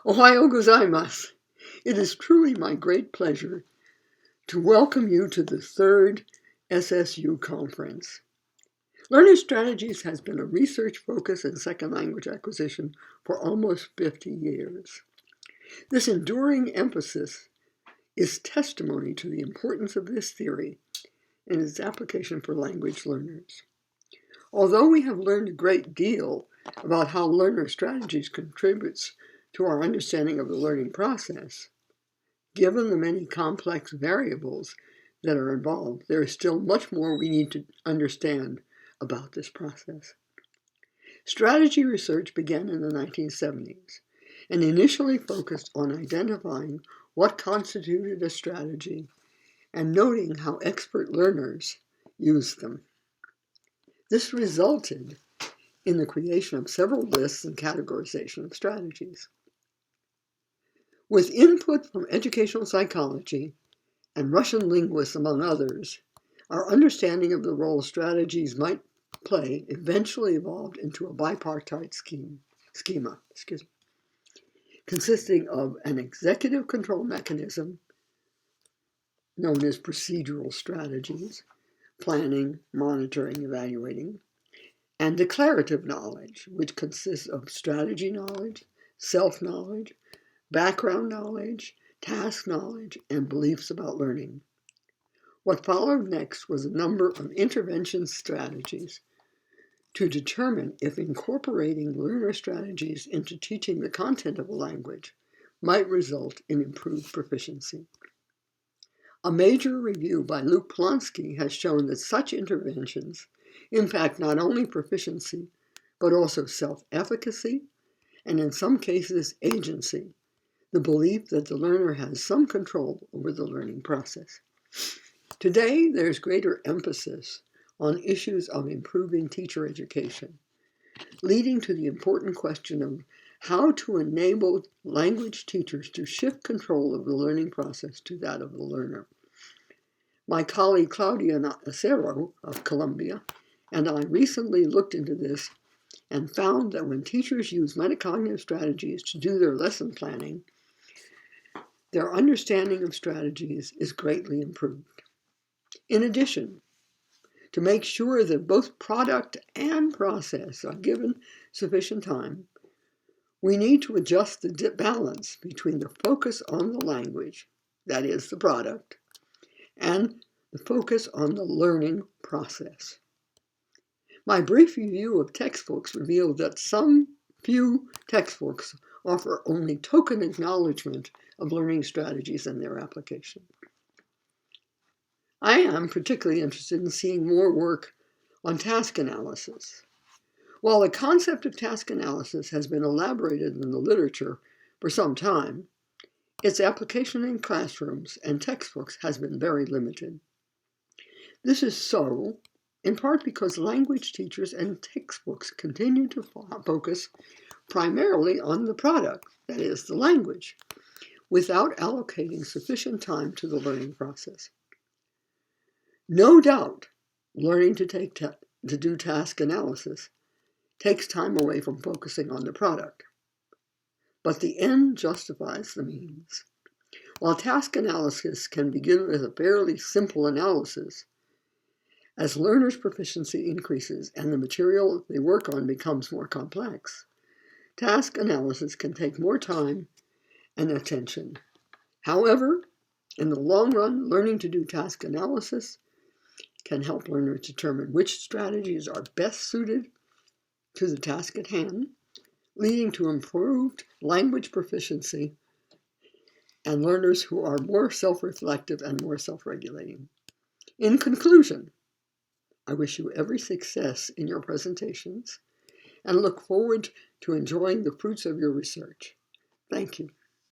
Ohayou gozaimasu. It is truly my great pleasure to welcome you to the third SSU conference. Learning Strategies has been a research focus in second language acquisition for almost 50 years. This enduring emphasis is testimony to the importance of this theory and its application for language learners. Although we have learned a great deal about how learner strategies contributes to our understanding of the learning process, given the many complex variables that are involved, there is still much more we need to understand about this process. Strategy research began in the 1970s and initially focused on identifying what constituted a strategy and noting how expert learners used them. This resulted in the creation of several lists and categorization of strategies. With input from educational psychology and Russian linguists, among others, our understanding of the role strategies might play eventually evolved into a bipartite schema, consisting of an executive control mechanism known as procedural strategies, planning, monitoring, evaluating, and declarative knowledge, which consists of strategy knowledge, self-knowledge, background knowledge, task knowledge, and beliefs about learning. What followed next was a number of intervention strategies to determine if incorporating learner strategies into teaching the content of a language might result in improved proficiency. A major review by Luke Polonsky has shown that such interventions impact not only proficiency, but also self-efficacy, and in some cases, agency, the belief that the learner has some control over the learning process. Today, there's greater emphasis on issues of improving teacher education, leading to the important question of how to enable language teachers to shift control of the learning process to that of the learner. My colleague Claudia Nacero of Columbia and I recently looked into this and found that when teachers use metacognitive strategies to do their lesson planning, their understanding of strategies is greatly improved. In addition, to make sure that both product and process are given sufficient time, we need to adjust the balance between the focus on the language, that is the product, and the focus on the learning process. My brief review of textbooks revealed that some few textbooks offer only token acknowledgement of learning strategies and their application. I am particularly interested in seeing more work on task analysis. While the concept of task analysis has been elaborated in the literature for some time, its application in classrooms and textbooks has been very limited. This is so in part because language teachers and textbooks continue to focus primarily on the product, that is, the language, without allocating sufficient time to the learning process. No doubt, learning to do task analysis takes time away from focusing on the product, but the end justifies the means. While task analysis can begin with a fairly simple analysis, as learners' proficiency increases and the material they work on becomes more complex, task analysis can take more time and attention. However, in the long run, learning to do task analysis can help learners determine which strategies are best suited to the task at hand, leading to improved language proficiency and learners who are more self-reflective and more self-regulating. In conclusion, I wish you every success in your presentations and look forward to enjoying the fruits of your research. Thank you.